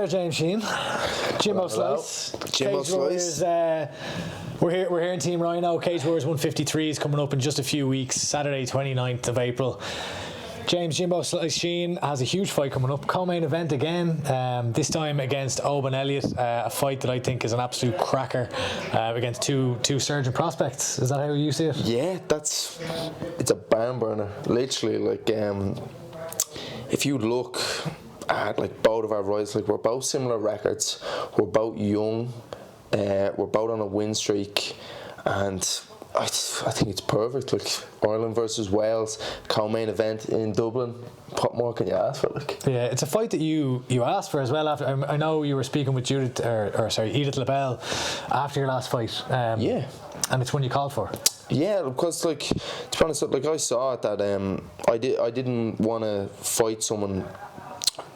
there, James Sheehan. Jimbo Slice. Jimbo Slice. We're here in Team Ryano. Cage Warriors 153 is coming up in just a few weeks, Saturday 29th of April. James Jimbo Slice Sheehan has a huge fight coming up. Co-main event again, this time against Oban Elliott, a fight that I think is an absolute cracker against two surging prospects. Is that how you see it? Yeah, it's a barn burner. Literally, like if you look at like both of our rivals, like we're both similar records. We're both young. We're both on a win streak, and I think it's perfect. Like Ireland versus Wales, co-main event in Dublin. What more can you ask for? Like, yeah, it's a fight that you asked for as well. After I know you were speaking with Edith LaBelle after your last fight. yeah, and it's one you called for. Yeah, because like to be honest, like I saw it that I didn't want to fight someone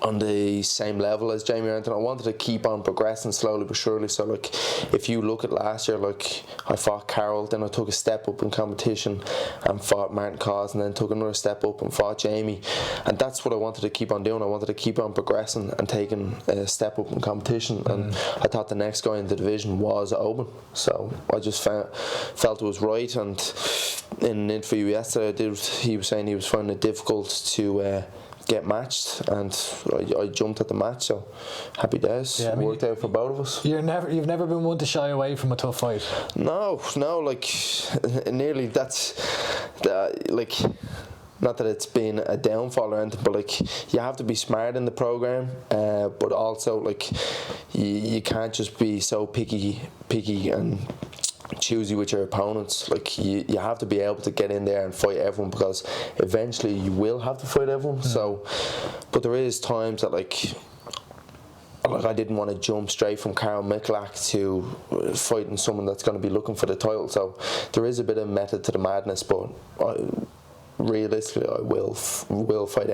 on the same level as Jamie Arrington. I wanted to keep on progressing slowly but surely. So like if you look at last year, like I fought Carol, then I took a step up in competition and fought Martin Cause, and then took another step up and fought Jamie, and that's what I wanted to keep on doing. I wanted to keep on progressing and taking a step up in competition, and I thought the next guy in the division was Oban, so I just felt it was right. And in an interview yesterday he was saying he was finding it difficult to get matched, and I jumped at the match, so happy days. Yeah, worked out for both of us. You've never been one to shy away from a tough fight. No, like nearly like not that it's been a downfall or anything, but like you have to be smart in the program, but also like you can't just be so picky and choosy with your opponents. Like you have to be able to get in there and fight everyone, because eventually you will have to fight everyone. So, but there is times that like I didn't want to jump straight from Carl Michalak to fighting someone that's going to be looking for the title. So there is a bit of method to the madness, but realistically I will fight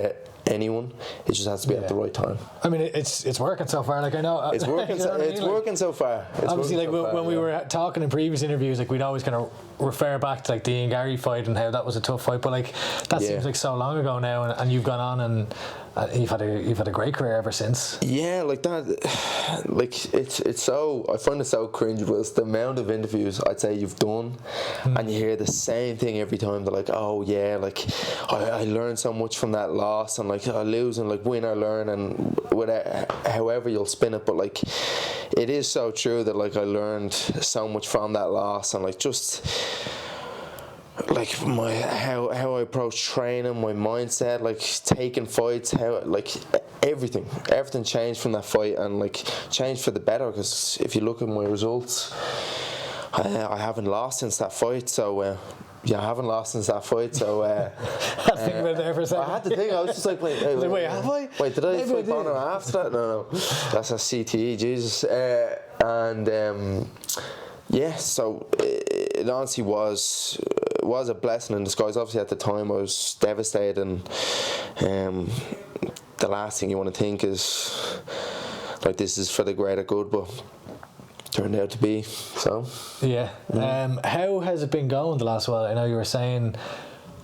anyone. It just has to be at the right time. I mean, it's working so far. Like I know it's working. Working so far. Obviously, like when we were talking in previous interviews, like we'd always kind of refer back to like the Ian Gary fight and how that was a tough fight. But like that seems like so long ago now, and you've gone on and you've had a great career ever since. Yeah, like that. Like it's so, I find it so cringe was the amount of interviews I'd say you've done, and you hear the same thing every time. They're like, oh yeah, like I learned so much from that loss, and like I lose and like win or learn, and whatever, however you'll spin it. But like it is so true that like I learned so much from that loss, and like just like how I approach training, my mindset, like taking fights, how like everything changed from that fight, and like changed for the better. Because if you look at my results, I haven't lost since that fight. So yeah, I haven't lost since that fight. So I had to think about it there for a second. I had to think. I was just like, wait, have I? Wait, did I fight Bonner after that? No, that's a CTE, Jesus. Yeah, so it honestly was a blessing in disguise. Obviously at the time I was devastated, and the last thing you want to think is like this is for the greater good, but turned out to be. So yeah. How has it been going the last while? I know you were saying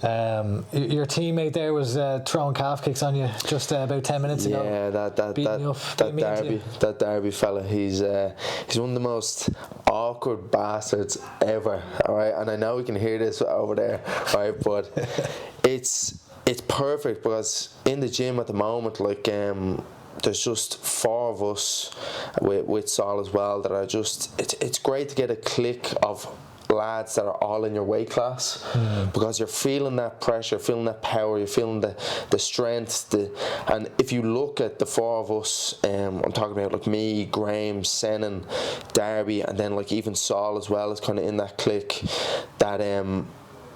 your teammate there was throwing calf kicks on you just about 10 minutes ago. Yeah, that Derby fella, he's one of the most awkward bastards ever. All right, and I know we can hear this over there, right? But it's perfect, because in the gym at the moment, like there's just 4 of us with Saul as well that are just it's great to get a clique of lads that are all in your weight class, because you're feeling that pressure, feeling that power, you're feeling the strength, and if you look at the 4 of us, I'm talking about like me, Graham, Senan, Darby, and then like even Saul as well is kind of in that clique, that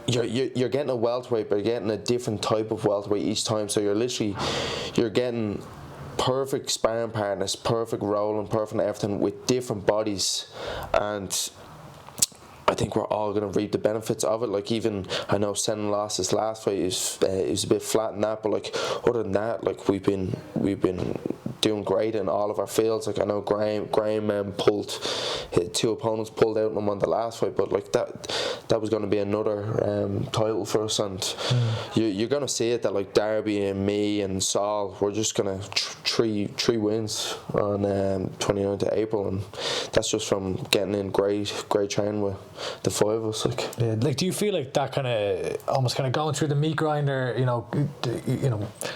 you're getting a welterweight, but you're getting a different type of welterweight each time. So you're getting perfect sparring partners, perfect rolling, perfect everything with different bodies, and I think we're all going to reap the benefits of it. Like even I know Senan lost his last fight, he was a bit flat in that, but like other than that, like we've been doing great in all of our fields. Like I know Graham pulled, 2 opponents pulled out on him on the last fight, but like that was going to be another title for us, and you're going to see it that like Darby and me and Saul, we're just going to three wins on 29th of April, and that's just from getting in great training with the 5 of us. Like, do you feel like that kind of almost kind of going through the meat grinder, you know,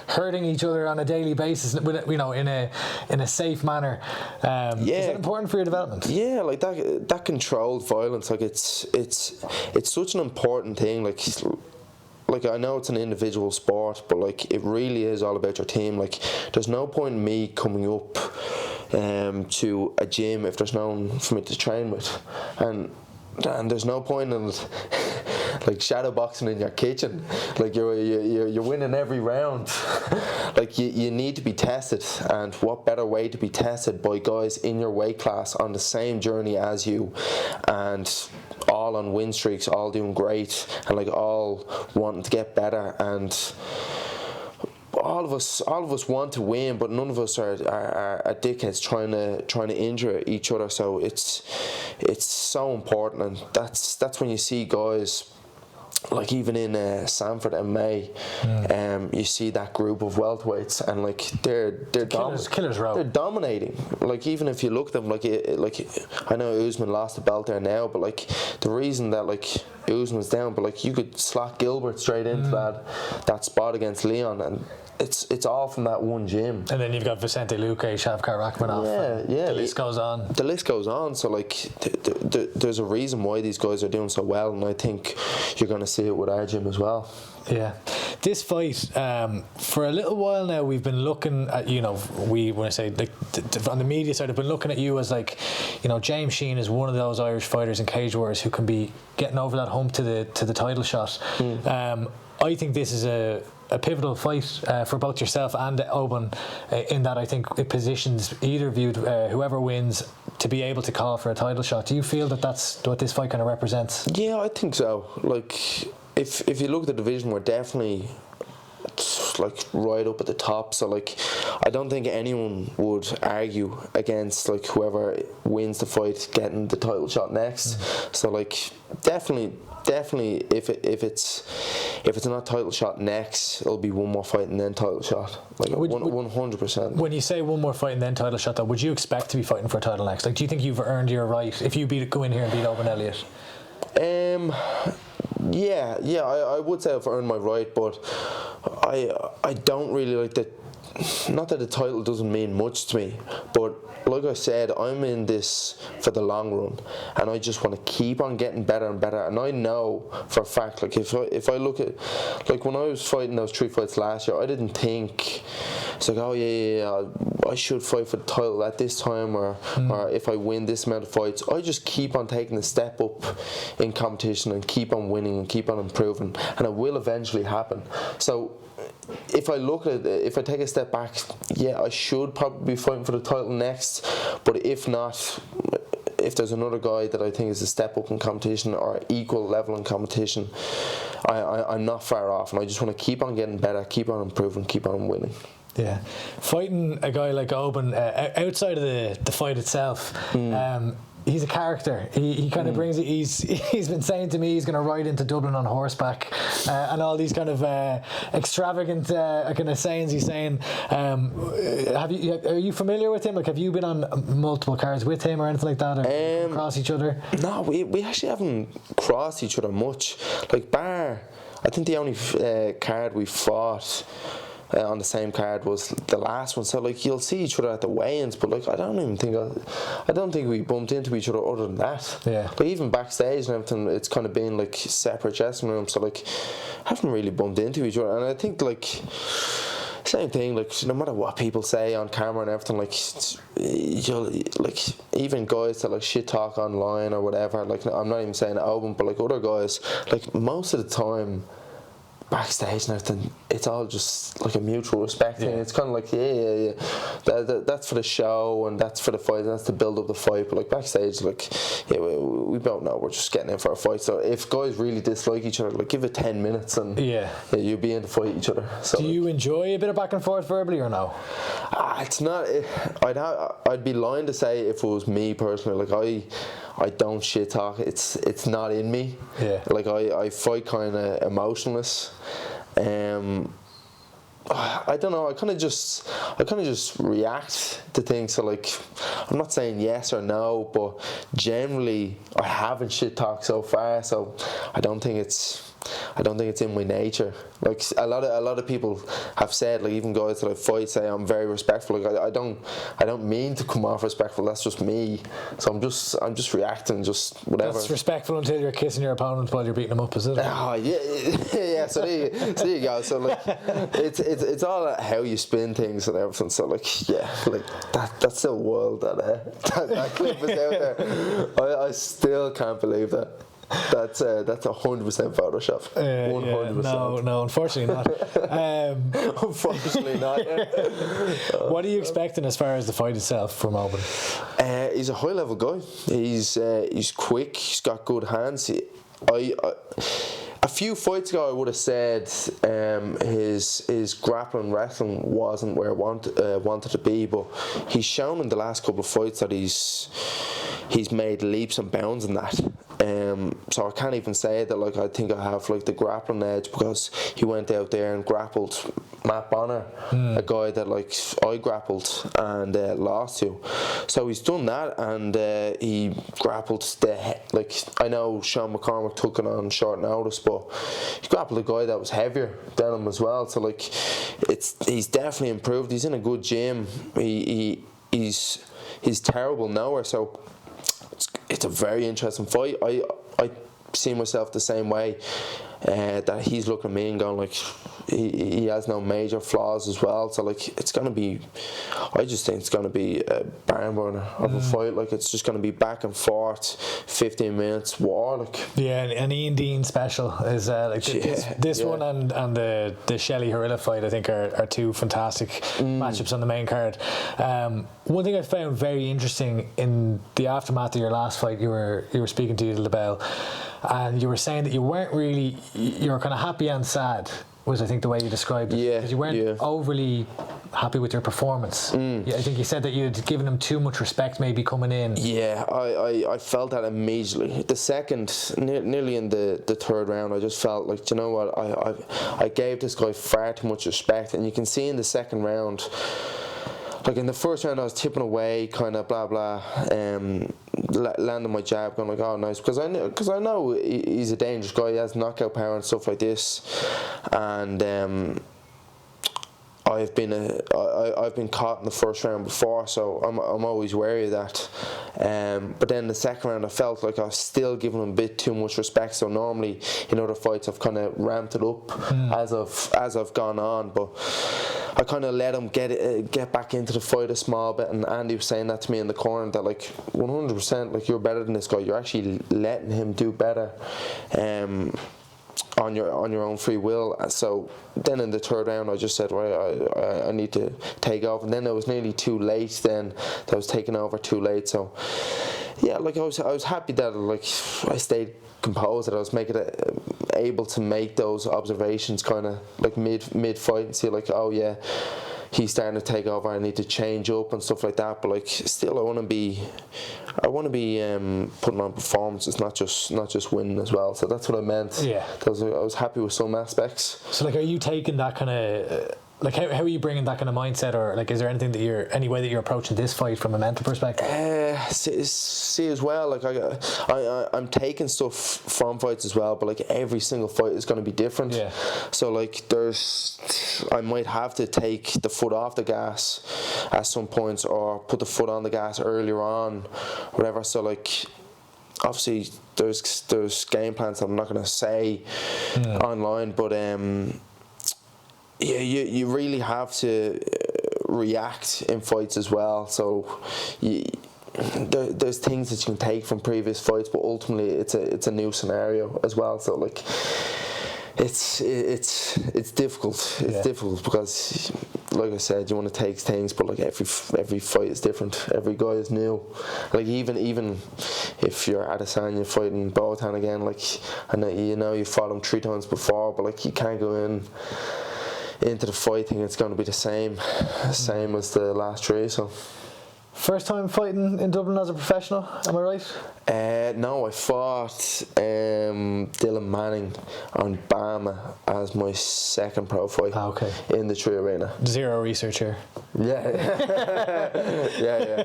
hurting each other on a daily basis, you know, in a safe manner? Is that important for your development? Yeah, like that controlled violence, like it's such an important thing. Like I know it's an individual sport, but like it really is all about your team. Like there's no point in me coming up to a gym if there's no one for me to train with, and there's no point in like shadow boxing in your kitchen. Like you're winning every round. Like you need to be tested, and what better way to be tested by guys in your weight class on the same journey as you, and all on win streaks, all doing great, and like all wanting to get better, and all of us want to win, but none of us are dickheads trying to injure each other. So it's so important, and that's when you see guys like even in Sanford and May, you see that group of welterweights, and like they're killers row. They're dominating. Like even if you look at them, like I know Usman lost the belt there now, but like the reason that like Usman's down, but like you could slot Gilbert straight into that spot against Leon, and it's all from that one gym. And then you've got Vicente Luque, Shavkar Rachmanov. Yeah. The list goes on. The list goes on. So like, there's a reason why these guys are doing so well, and I think you're going to see it with our gym as well. Yeah, this fight, for a little while now, we've been looking at, you know, when I say like on the media side, I've been looking at you as like, you know, James Sheehan is one of those Irish fighters in Cage Wars who can be getting over that hump to the title shot. I think this is a pivotal fight for both yourself and Oban, in that I think it positions either of you, whoever wins, to be able to call for a title shot. Do you feel that that's what this fight kind of represents? Yeah, I think so. Like, if you look at the division, we're definitely like right up at the top. So like, I don't think anyone would argue against like whoever wins the fight getting the title shot next. So like, definitely if it's not title shot next, it'll be one more fight and then title shot. Like 100%. When you say one more fight and then title shot, though, would you expect to be fighting for a title next? Like, do you think you've earned your right if you go in here and beat Oban Elliott? Yeah, I would say I've earned my right, but I don't really like that. Not that the title doesn't mean much to me, but like I said, I'm in this for the long run, and I just want to keep on getting better and better. And I know for a fact, like if I look at, like when I was fighting those 3 fights last year, I didn't think it's like, oh yeah, I should fight for the title at this time, or if I win this amount of fights. I just keep on taking a step up in competition and keep on winning and keep on improving, and it will eventually happen. So if I look at it, if I take a step back, yeah, I should probably be fighting for the title next. But if not, if there's another guy that I think is a step up in competition or equal level in competition, I'm not far off, and I just want to keep on getting better, keep on improving, keep on winning. Yeah, fighting a guy like Oban, outside of the fight itself, he's a character. He kind of brings it. He's been saying to me he's going to ride into Dublin on horseback, and all these kind of extravagant kind of sayings he's saying. Are you familiar with him? Like, have you been on multiple cards with him or anything like that, or cross each other? No, we actually haven't crossed each other much. Like, I think the only card we fought on the same card was the last one. So like, you'll see each other at the weigh-ins, but like, I don't think we bumped into each other other than that. Yeah. Like even backstage and everything, it's kind of been like separate dressing rooms. So like, I haven't really bumped into each other. And I think like, same thing, like no matter what people say on camera and everything, like you'll like, even guys that like shit talk online or whatever, like I'm not even saying Oban, but like other guys, like most of the time backstage and everything, it's all just like a mutual respect thing. It's kind of like that's for the show and that's for the fight and that's to build up the fight, but like backstage, like we both know we're just getting in for a fight. So if guys really dislike each other, like give it 10 minutes and you'll be in to fight each other. So do you enjoy a bit of back and forth verbally or no? It's not. I'd be lying to say if it was me personally. Like I don't shit talk. It's not in me. Like I fight kind of emotionless. I don't know. I kind of just react to things. So like, I'm not saying yes or no, but generally I haven't shit talked so far. So I don't think it's in my nature. Like a lot of people have said, like even guys that I fight say I'm very respectful. Like I don't mean to come off respectful. That's just me. So I'm just reacting, just whatever. That's respectful until you're kissing your opponent while you're beating them up, is it? Oh yeah. So there you go. So like it's all about how you spin things and everything. So like that's still wild that clip is out there. I still can't believe that. That's 100% Photoshop. 100%. No, unfortunately not. Unfortunately not. What are you expecting as far as the fight itself from Oban? He's a high level guy. He's quick. He's got good hands. A few fights ago, I would have said his grappling wrestling wasn't where I wanted to be, but he's shown in the last couple of fights that he's made leaps and bounds in that. So I can't even say that like I think I have like the grappling edge, because he went out there and grappled Matt Bonner, a guy that like I grappled and lost to. So he's done that, and he grappled like I know Sean McCormick took it on short notice, but he grappled a guy that was heavier than him as well. So like he's definitely improved. He's in a good gym. He's terrible nowhere. So it's a very interesting fight. I see myself the same way, that he's looking at me and going like he has no major flaws as well. So like I just think it's going to be a barn burner of a fight. Like it's just going to be back and forth, 15 minutes war. Like and Ian Dean special is like this one and the Shelley Harilla fight, I think are two fantastic matchups on the main card. One thing I found very interesting in the aftermath of your last fight, you were speaking to Udall Bell, and you were saying that you were kind of happy and sad, was I think the way you described it. Because you weren't overly happy with your performance. I think you said that you'd given him too much respect maybe coming in. Yeah, I felt that immediately. The second, nearly in the third round, I just felt like, you know what, I gave this guy far too much respect. And you can see in the second round, like in the first round I was tipping away, kind of blah blah, landing my jab, going like, oh nice, because I know he's a dangerous guy. He has knockout power and stuff like this, and I've been caught in the first round before, so I'm always wary of that. But then the second round, I felt like I was still giving him a bit too much respect. So normally in other fights, I've kind of ramped it up as I've gone on, but I kind of let him get back into the fight a small bit. And Andy was saying that to me in the corner, that like 100%, like you're better than this guy. You're actually letting him do better. On your own free will. So then in the third round I just said, right, I need to take off, and then it was nearly too late then that I was taking over too late. So yeah, like I was happy that like I stayed composed, that I was able to make those observations kind of like mid fight and see like, oh yeah, he's starting to take over, I need to change up and stuff like that. But like still I want to be putting on performances, not just winning as well. So that's what I meant. I was happy with some aspects. So like, are you taking that kind of like how are you bringing that kind of mindset, or like is there anything that any way that you're approaching this fight from a mental perspective? See as well, like I'm taking stuff from fights as well, but like every single fight is going to be different. So like I might have to take the foot off the gas at some points, or put the foot on the gas earlier on, whatever. So like obviously there's game plans I'm not going to say online, but you really have to react in fights as well. So there's things that you can take from previous fights, but ultimately it's a new scenario as well. So like It's difficult. It's difficult because, like I said, you want to take things, but like every fight is different. Every guy is new. Like even if you're Adesanya fighting Botan again, like I know you fought him 3 times before, but like you can't go into the fight thinking it's going to be the same as the last 3. So. First time fighting in Dublin as a professional, am I right? No, I fought Dylan Manning on Bama as my second pro fight in the Tree Arena. Zero research here. Yeah. yeah.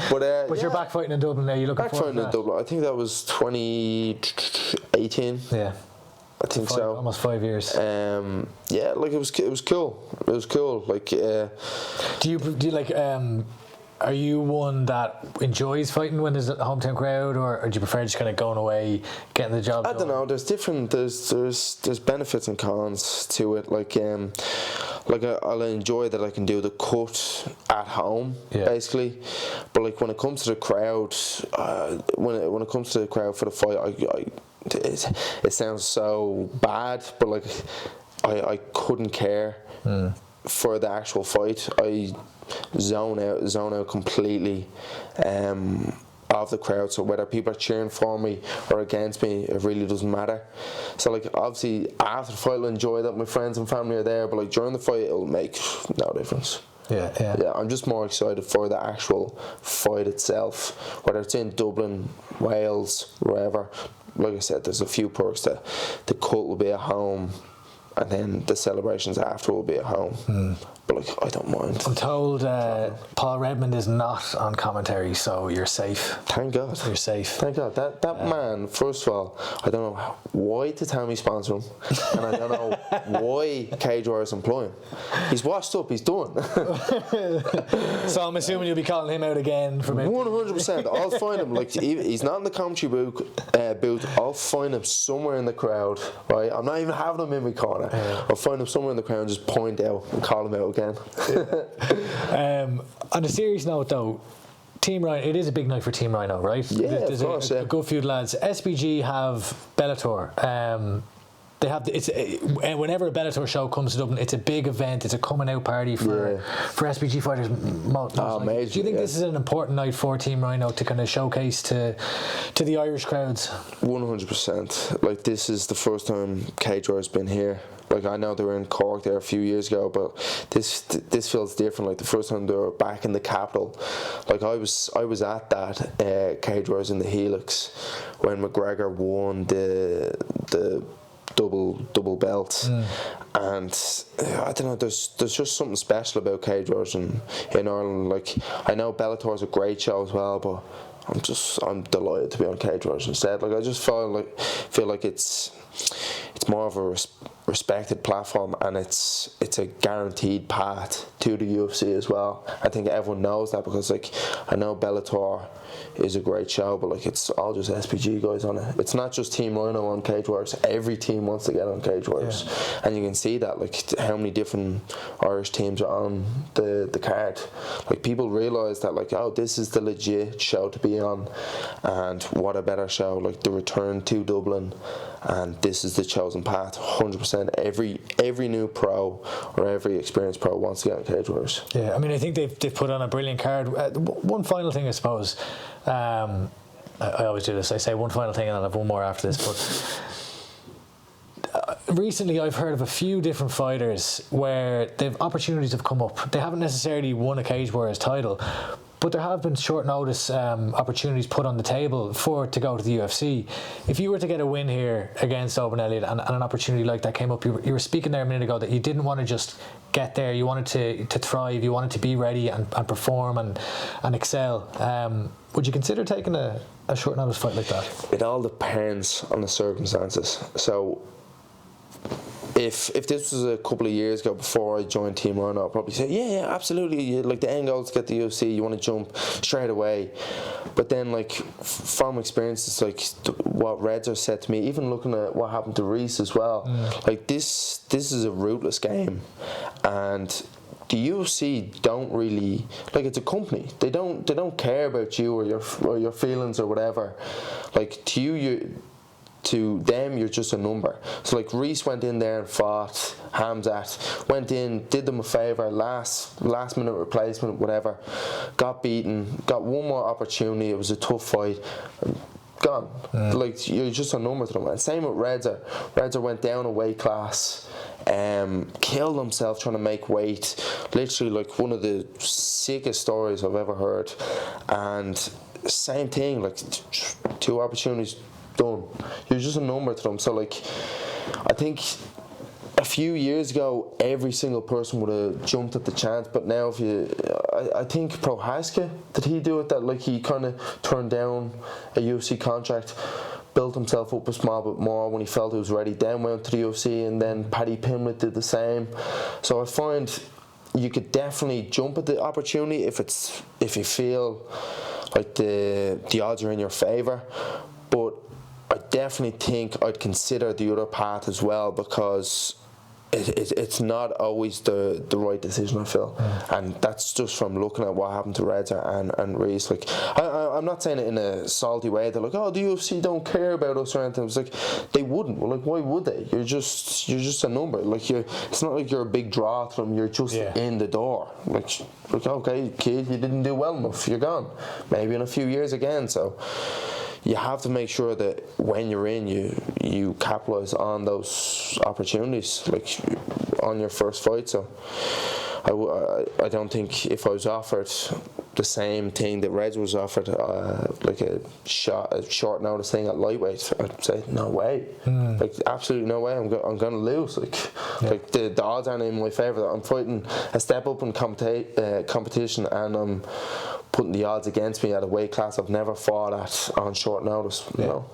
But you're back fighting in Dublin now, you're looking forward to that? Back fighting in Dublin, I think that was 2018. Yeah. I think so. Almost 5 years. Yeah, like it was cool. It was cool. Like, do you like? Are you one that enjoys fighting when there's a hometown crowd, or do you prefer just kind of going away, getting the job done? I don't know. There's different. There's benefits and cons to it. Like I'll enjoy that I can do the cut at home, basically. But like when it comes to the crowd, when it comes to the crowd for the fight, it sounds so bad, but like I couldn't care for the actual fight. I zone out completely of the crowd. So whether people are cheering for me or against me, it really doesn't matter. So like obviously after the fight I'll enjoy that my friends and family are there, but like during the fight it'll make no difference. Yeah, I'm just more excited for the actual fight itself, whether it's in Dublin, Wales, wherever. Like I said, there's a few perks. The cut will be at home, and then the celebrations after will be at home. But like, I don't mind. I'm told Paul Redmond is not on commentary, so you're safe. Thank God. You're safe. Thank God. That man, first of all, I don't know why Tatami sponsor him, and I don't know why Cage Warriors employ him. He's washed up, he's done. So I'm assuming you'll be calling him out again for maybe 100%. I'll find him. Like he's not in the commentary booth. I'll find him somewhere in the crowd. Right? I'm not even having him in my corner. I'll find him somewhere in the crowd and just point out and call him out again. On a serious note, though, Team Ryano, it is a big night for Team Ryano, right? Yeah, there's of course. a good few lads. SBG have Bellator. They have whenever a Bellator show comes to Dublin, it's a big event. It's a coming out party for SBG fighters. Amazing. Do you think this is an important night for Team Ryano to kind of showcase to the Irish crowds? 100%. Like this is the first time Cage Warriors been here. Like I know they were in Cork there a few years ago, but this feels different. Like the first time they were back in the capital. Like I was at that Cage Warriors in the Helix when McGregor won the double belts, and I don't know. There's just something special about Cage Warriors in Ireland. Like I know Bellator's a great show as well, but I'm delighted to be on Cage Warriors instead. Like I just feel like it's more of a respected platform, and it's a guaranteed path to the UFC as well. I think everyone knows that because like I know Bellator is a great show, but like it's all just SPG guys on it. It's not just Team Ryano on Cage Warriors. Every team wants to get on Cage Warriors, and you can see that like how many different Irish teams are on the card. Like people realise that like, oh, this is the legit show to be on, and what a better show. Like the return to Dublin, and this is the chosen path. 100%. Every new pro or every experienced pro wants to get on Cage Warriors. Yeah, I mean, I think they've put on a brilliant card. One final thing, I suppose. I always do this. I say one final thing and I'll have one more after this. But recently I've heard of a few different fighters where opportunities have come up. They haven't necessarily won a Cage Warriors title, but there have been short notice opportunities put on the table to go to the UFC. If you were to get a win here against Oban Elliott and an opportunity like that came up, you were speaking there a minute ago that you didn't want to just get there, you wanted to thrive, you wanted to be ready and perform and excel. Would you consider taking a short notice fight like that? It all depends on the circumstances. So if this was a couple of years ago before I joined Team Ryano, I'd probably say, yeah, absolutely. Like the end goal is to get the UFC. You want to jump straight away. But then, like from experience, it's like what Reds said to me. Even looking at what happened to Reese as well. Like this is a ruthless game, and the UFC don't really like. It's a company. They don't care about you or your feelings or whatever. Like to you to them, you're just a number. So like Reese went in there and fought Hamzat, went in, did them a favour, last minute replacement, whatever, got beaten, got one more opportunity. It was a tough fight. Gone. Like, you're just a number to them. And same with Redzer. Redzer went down a weight class, killed himself trying to make weight. Literally, like, one of the sickest stories I've ever heard. And same thing, like, 2 opportunities, done. You're just a number to them. So, like, I think a few years ago, every single person would have jumped at the chance, but now if you, I think Prohaska, did he do it that, like, he kind of turned down a UFC contract, built himself up a small bit more when he felt he was ready, then went to the UFC, and then Paddy Pimblett did the same. So I find you could definitely jump at the opportunity if you feel like the odds are in your favour, but I definitely think I'd consider the other path as well, because it's not always the right decision, I feel. And that's just from looking at what happened to Redzer and Reese. Like, I'm not saying it in a salty way. They're like, oh, the UFC don't care about us or anything. It's like, they wouldn't. Well, like, why would they? You're just a number. Like, it's not like you're a big draw to them. You're just in the door. Like, okay, kid, you didn't do well enough. You're gone. Maybe in a few years again. So you have to make sure that when you're in, you capitalise on those opportunities, like on your first fight. So I don't think if I was offered the same thing that Reds was offered, like a short notice thing at lightweight, I'd say no way, like absolutely no way. I'm going to lose. Like the odds aren't in my favour. I'm fighting a step up in competition, and I'm putting the odds against me at a weight class I've never fought at on short notice. You know.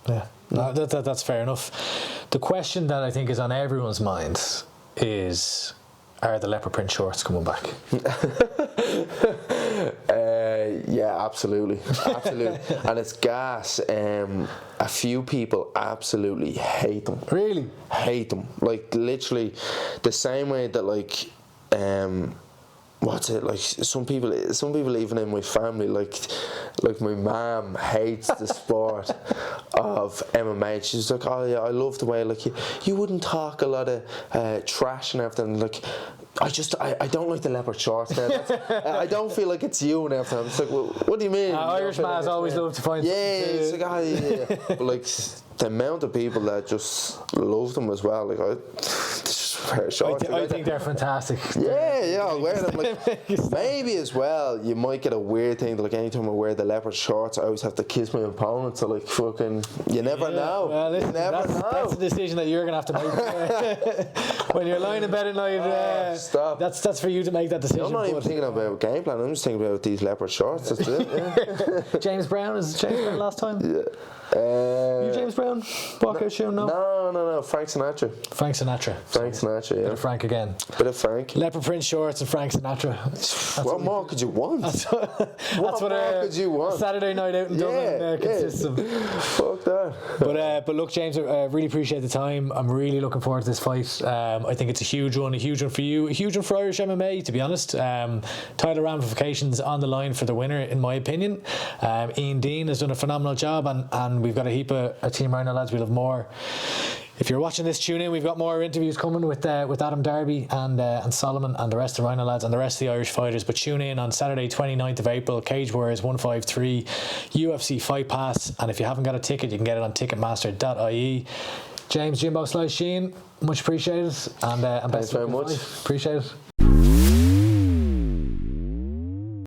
Yeah, no, that's fair enough. The question that I think is on everyone's mind is, are the leopard print shorts coming back? Yeah, absolutely. And it's gas. A few people absolutely hate them. Really? Hate them. Like, literally the same way that, like, what's it, like, some people even in my family, like my mum hates the sport of MMA. She's like, oh yeah, I love the way, like, you wouldn't talk a lot of trash and everything. Like, I don't like the leopard shorts. I don't feel like it's you and everything. It's like, well, what do you mean? Irish man's always love to find. Yeah, it's like, oh yeah. But like, the amount of people that just love them as well, like, I think they're fantastic. Yeah, I'll wear them. Like, maybe as well, you might get a weird thing that, like, anytime I wear the leopard shorts, I always have to kiss my opponent. So, like, fucking, you never know. Well, listen, you never know. That's a decision that you're gonna have to make when you're lying in bed at night. Stop. That's for you to make that decision. I'm not even thinking about game plan. I'm just thinking about these leopard shorts. That's it. Yeah. James Brown last time. Yeah. You James Brown walkout shoe? No. Frank Sinatra. Yeah. Bit of Frank again. Bit of Frank. Leopard print shorts and Frank Sinatra. What more could you want? What more could you want? Saturday night out in Dublin consists of. Fuck that. But look, James, I really appreciate the time. I'm really looking forward to this fight. I think it's a huge one for you, a huge one for Irish MMA, to be honest. Title ramifications on the line for the winner, in my opinion. Ian Dean has done a phenomenal job, and we've got a heap of Team Ryano lads. We'll have more. If you're watching this, tune in. We've got more interviews coming with Adam Darby and Solomon and the rest of the Ryano lads and the rest of the Irish fighters. But tune in on Saturday 29th of April, Cage Warriors 153, UFC Fight Pass. And if you haven't got a ticket, you can get it on ticketmaster.ie. James, Jimbo Slice, Sheehan, much appreciated. And thanks very much. Appreciate it.